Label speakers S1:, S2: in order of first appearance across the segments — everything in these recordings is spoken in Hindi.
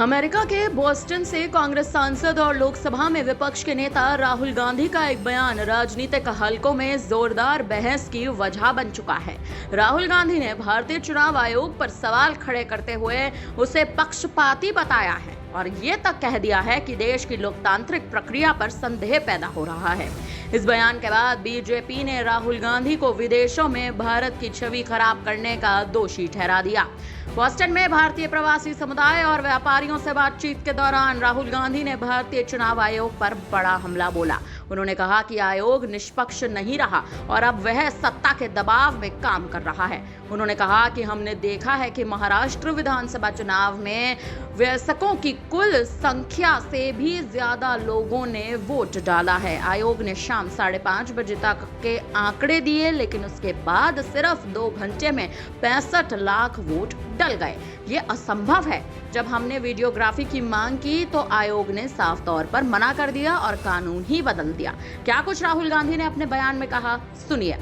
S1: अमेरिका के बोस्टन से कांग्रेस सांसद और लोकसभा में विपक्ष के नेता राहुल गांधी का एक बयान राजनीतिक हलकों में जोरदार बहस की वजह बन चुका है। राहुल गांधी ने भारतीय चुनाव आयोग पर सवाल खड़े करते हुए उसे पक्षपाती बताया है और ये तक कह दिया है कि देश की लोकतांत्रिक प्रक्रिया पर संदेह पैदा हो रहा है। इस बयान के बाद बीजेपी ने राहुल गांधी को विदेशों में भारत की छवि खराब करने का दोषी ठहरा दिया। बोस्टन में भारतीय प्रवासी समुदाय और व्यापारियों से बातचीत के दौरान राहुल गांधी ने भारतीय चुनाव आयोग पर बड़ा हमला बोला। उन्होंने कहा कि आयोग निष्पक्ष नहीं रहा और अब वह सत्ता के दबाव में काम कर रहा है। उन्होंने कहा कि हमने देखा है कि महाराष्ट्र विधानसभा चुनाव में वयस्कों की कुल संख्या से भी ज्यादा लोगों ने वोट डाला है। आयोग ने शाम 5:30 बजे तक के आंकड़े दिए, लेकिन उसके बाद सिर्फ 2 घंटे में 65 लाख वोट डल गए। ये असंभव है। जब हमने वीडियोग्राफी की मांग की तो आयोग ने साफ तौर पर मना कर दिया और कानून ही बदल दिया। क्या कुछ राहुल गांधी ने अपने बयान में कहा, सुनिए।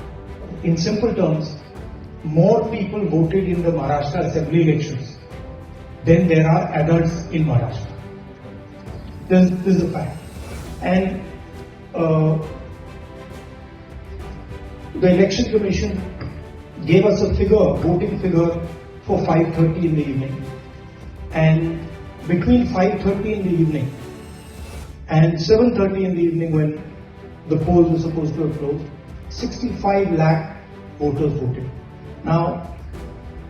S2: In simple terms, more people voted in the Maharashtra Assembly elections than there are adults in Maharashtra. This is a fact. And the Election Commission gave us a figure, voting figure for 5:30 in the evening. And between 5:30 in the evening and 7:30 in the evening, when the polls were supposed to have closed, 65 lakh voters voted. Now,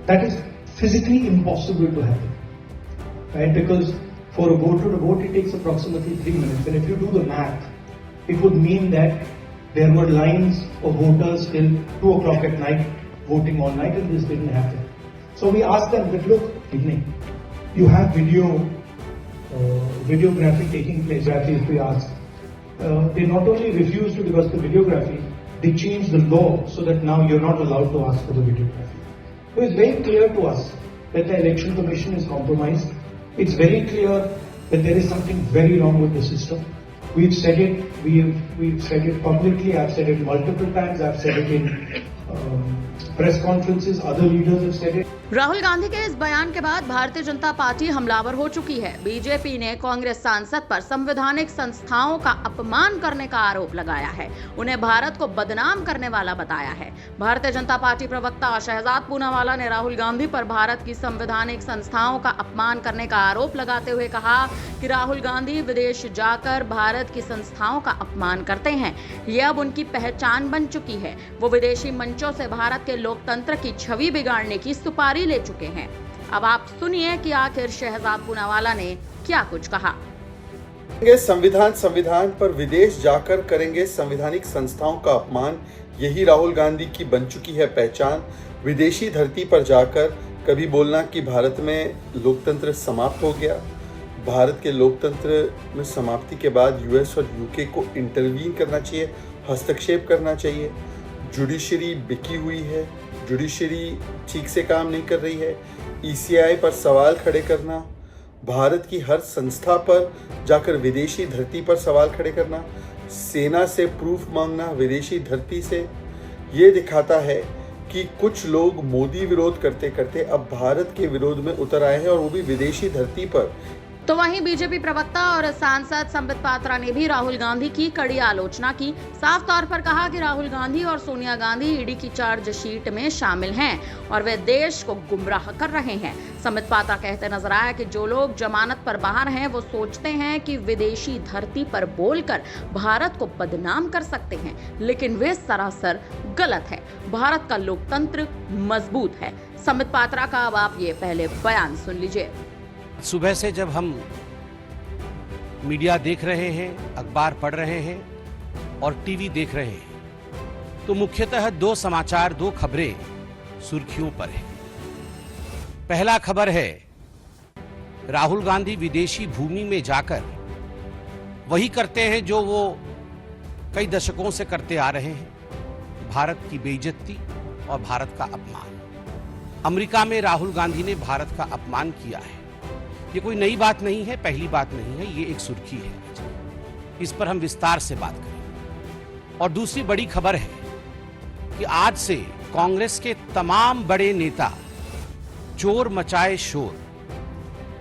S2: that is physically impossible to happen, right? Because for a voter to vote, it takes approximately 3 minutes. And if you do the math, it would mean that there were lines of voters till 2 o'clock at night voting all night, and this didn't happen. So we asked them that, look, evening, you have videography taking place. If we asked, they not only refused to give us the videography, they changed the law so that now you're not allowed to ask for the videography. So it's very clear to us that the Election Commission is compromised. It's very clear that there is something very wrong with the system. We've said it. We've said it publicly. I've said it multiple times. I've said it in press conferences. Other leaders have said it.
S1: Rahul Gandhi के इस बयान के बाद भारतीय जनता पार्टी हमलावर हो चुकी है। बीजेपी ने कांग्रेस सांसद पर संवैधानिक संस्थाओं का अपमान करने का आरोप लगाया है, उन्हें भारत को बदनाम करने वाला बताया है। भारतीय जनता पार्टी प्रवक्ता शहजाद पूनावाला ने राहुल गांधी पर भारत की संवैधानिक संस्थाओं का अपमान करने का आरोप लगाते हुए कहा कि राहुल गांधी विदेश जाकर भारत की संस्थाओं का अपमान करते हैं। ये अब उनकी पहचान बन चुकी है। वो विदेशी मंचों से भारत के लोकतंत्र की छवि बिगाड़ने की सुपारी ले चुके हैं। अब आप सुनिए कि आखिर शहजाद पूनावाला ने क्या कुछ कहा।
S3: संविधान पर विदेश जाकर करेंगे संवैधानिक संस्थाओं का अपमान, यही राहुल गांधी की बन चुकी है पहचान। विदेशी धरती पर जाकर कभी बोलना कि भारत में लोकतंत्र समाप्त हो गया। भारत के लोकतंत्र में समाप्ति के बाद यूएस और यूके को इंटरवीन करना चाहिए, हस्तक्षेप करना चाहिए। जुडिशरी बिकी हुई है, जुडिशरी ठीक से काम नहीं कर रही है। ईसीआई पर सवाल खड़े करना, भारत की हर संस्था पर जाकर विदेशी धरती पर सवाल खड़े करना, सेना से प्रूफ मांगना विदेशी धरती से, ये दिखाता है कि कुछ लोग मोदी विरोध करते करते अब भारत के विरोध में उतर आए हैं और वो भी विदेशी धरती पर।
S1: तो वहीं बीजेपी प्रवक्ता और सांसद संबित पात्रा ने भी राहुल गांधी की कड़ी आलोचना की। साफ तौर पर कहा कि राहुल गांधी और सोनिया गांधी ईडी की चार्जशीट में शामिल हैं और वे देश को गुमराह कर रहे हैं। संबित पात्रा कहते नजर आया कि जो लोग जमानत पर बाहर हैं वो सोचते हैं कि विदेशी धरती पर बोलकर भारत को बदनाम कर सकते हैं, लेकिन वे सरासर गलत है। भारत का लोकतंत्र मजबूत है। संबित पात्रा का अब आप ये पहले बयान सुन लीजिए।
S4: सुबह से जब हम मीडिया देख रहे हैं, अखबार पढ़ रहे हैं और टीवी देख रहे हैं, तो मुख्यतः 2 समाचार, 2 खबरें सुर्खियों पर है। पहला खबर है राहुल गांधी विदेशी भूमि में जाकर वही करते हैं जो वो कई दशकों से करते आ रहे हैं, भारत की बेइज्जती और भारत का अपमान। अमेरिका में राहुल गांधी ने भारत का अपमान किया है। ये कोई नई बात नहीं है, पहली बात नहीं है, ये एक सुर्खी है। इस पर हम विस्तार से बात करें। और दूसरी बड़ी खबर है कि आज से कांग्रेस के तमाम बड़े नेता चोर मचाए शोर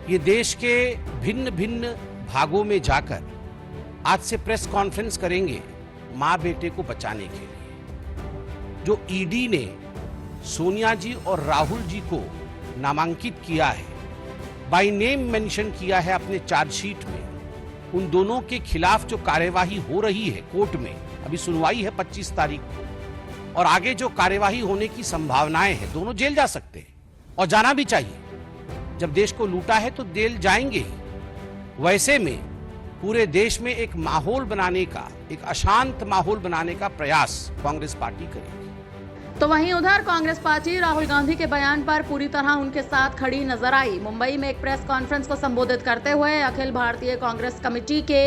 S4: ये देश के भिन्न भिन्न भागों में जाकर आज से प्रेस कॉन्फ्रेंस करेंगे मां बेटे को बचाने के लिए। जो ईडी ने सोनिया जी और राहुल जी को नामांकित किया है, बाय नेम मेंशन किया है अपने चार्जशीट में, उन दोनों के खिलाफ जो कार्यवाही हो रही है कोर्ट में, अभी सुनवाई है 25 तारीख को, और आगे जो कार्यवाही होने की संभावनाएं हैं, दोनों जेल जा सकते हैं और जाना भी चाहिए। जब देश को लूटा है तो जेल जाएंगे ही। वैसे में पूरे देश में एक माहौल बनाने का, एक अशांत माहौल बनाने का प्रयास कांग्रेस पार्टी करेगी।
S1: तो वहीं उधर कांग्रेस पार्टी राहुल गांधी के बयान पर पूरी तरह उनके साथ खड़ी नजर आई। मुंबई में एक प्रेस कॉन्फ्रेंस को संबोधित करते हुए अखिल भारतीय कांग्रेस कमेटी के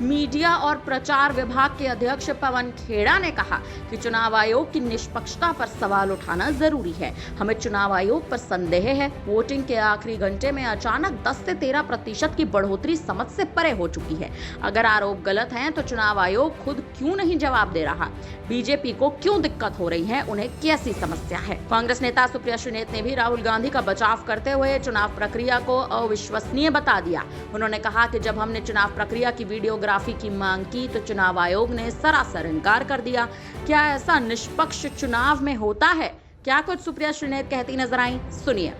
S1: मीडिया और प्रचार विभाग के अध्यक्ष पवन खेड़ा ने कहा कि चुनाव आयोग की निष्पक्षता पर सवाल उठाना जरूरी है। हमें चुनाव आयोग पर संदेह है। वोटिंग के आखिरी घंटे में अचानक 10 से 13% की बढ़ोतरी समझ से परे हो चुकी है। अगर आरोप गलत हैं तो चुनाव आयोग खुद क्यों नहीं जवाब दे रहा? बीजेपी को क्यों दिक्कत हो रही है? उन्हें कैसी समस्या है? कांग्रेस नेता सुप्रिया श्रीनेत ने भी राहुल गांधी का बचाव करते हुए चुनाव प्रक्रिया को अविश्वसनीय बता दिया। उन्होंने कहा कि जब हमने चुनाव प्रक्रिया की वीडियोग्राफी की मांग की तो चुनाव आयोग ने सरासर इनकार कर दिया। क्या ऐसा निष्पक्ष चुनाव में होता है? क्या कुछ सुप्रिया श्रीनेत कहती नजर आई, सुनिए।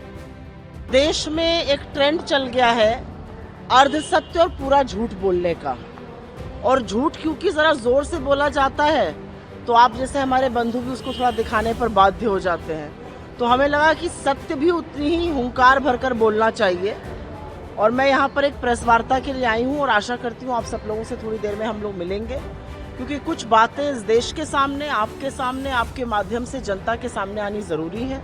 S5: देश में एक ट्रेंड चल गया है अर्ध सत्य और पूरा झूठ बोलने का, और झूठ क्योंकि जरा जोर से बोला जाता है तो आप जैसे हमारे बंधु भी उसको थोड़ा दिखाने पर बाध्य हो जाते हैं। तो हमें लगा कि सत्य भी उतनी ही हुंकार भरकर बोलना चाहिए, और मैं यहाँ पर एक प्रेस वार्ता के लिए आई हूँ और आशा करती हूँ आप सब लोगों से थोड़ी देर में हम लोग मिलेंगे, क्योंकि कुछ बातें इस देश के सामने, आपके माध्यम से जनता के सामने आनी ज़रूरी है।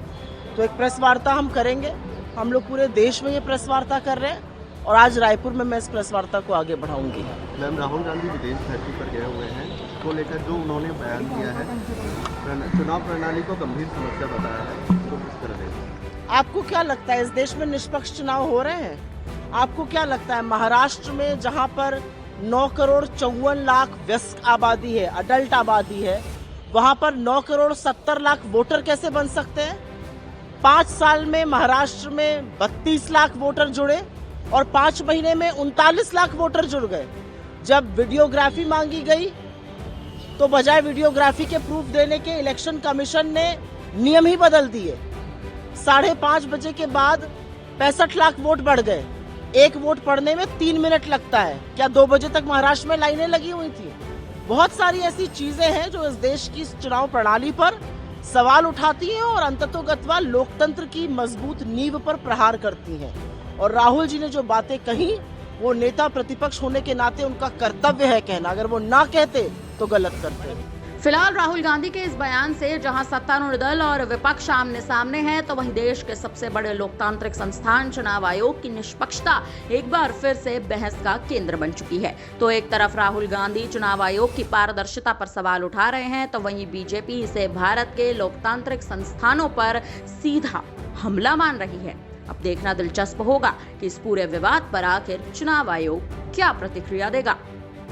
S5: तो एक प्रेस वार्ता हम करेंगे। हम लोग पूरे देश में ये प्रेस वार्ता कर रहे हैं और आज रायपुर में मैं इस प्रेस वार्ता को आगे बढ़ाऊंगी।
S6: मैम, राहुल गांधी विदेश धरती पर गए हुए हैं, को लेकर जो उन्होंने बयान किया है, चुनाव प्रणाली को गंभीर समस्या बताया है, तो किस तरह है?
S5: आपको क्या लगता है इस देश में निष्पक्ष चुनाव हो रहे हैं? आपको क्या लगता है महाराष्ट्र में जहां पर 9,54,00,000 वयस्क आबादी है, अडल्ट आबादी है, वहां पर 9,70,00,000 वोटर कैसे बन सकते हैं? 5 साल में महाराष्ट्र में 32 लाख वोटर जुड़े और 5 महीने में 39 लाख वोटर जुड़ गए। जब वीडियोग्राफी मांगी गई तो बजाय वीडियोग्राफी के प्रूफ देने के इलेक्शन कमीशन ने नियम ही बदल दिए। 5:30 बजे के बाद 65 लाख वोट बढ़ गए। एक वोट पड़ने में 3 मिनट लगता है। क्या 2 बजे तक महाराष्ट्र में लाइनें लगी हुई थी? बहुत सारी ऐसी चीजें हैं जो इस देश की चुनाव प्रणाली पर सवाल उठाती हैं और अंततोगत्वा लोकतंत्र की मजबूत नींव पर प्रहार करती हैं। और राहुल जी ने जो बातें कही वो नेता प्रतिपक्ष होने के नाते उनका कर्तव्य है कहना। अगर वो ना कहते तो गलत करते।
S1: फिलहाल राहुल गांधी के इस बयान से जहां सत्तारूढ़ दल और विपक्ष आमने सामने है, तो वहीं देश के सबसे बड़े लोकतांत्रिक संस्थान चुनाव आयोग की निष्पक्षता एक बार फिर से बहस का केंद्र बन चुकी है। तो एक तरफ राहुल गांधी चुनाव आयोग की पारदर्शिता पर सवाल उठा रहे हैं, तो वहीं बीजेपी इसे भारत के लोकतांत्रिक संस्थानों पर सीधा हमला मान रही है। अब देखना दिलचस्प होगा कि इस पूरे विवाद पर आखिर चुनाव आयोग क्या प्रतिक्रिया देगा।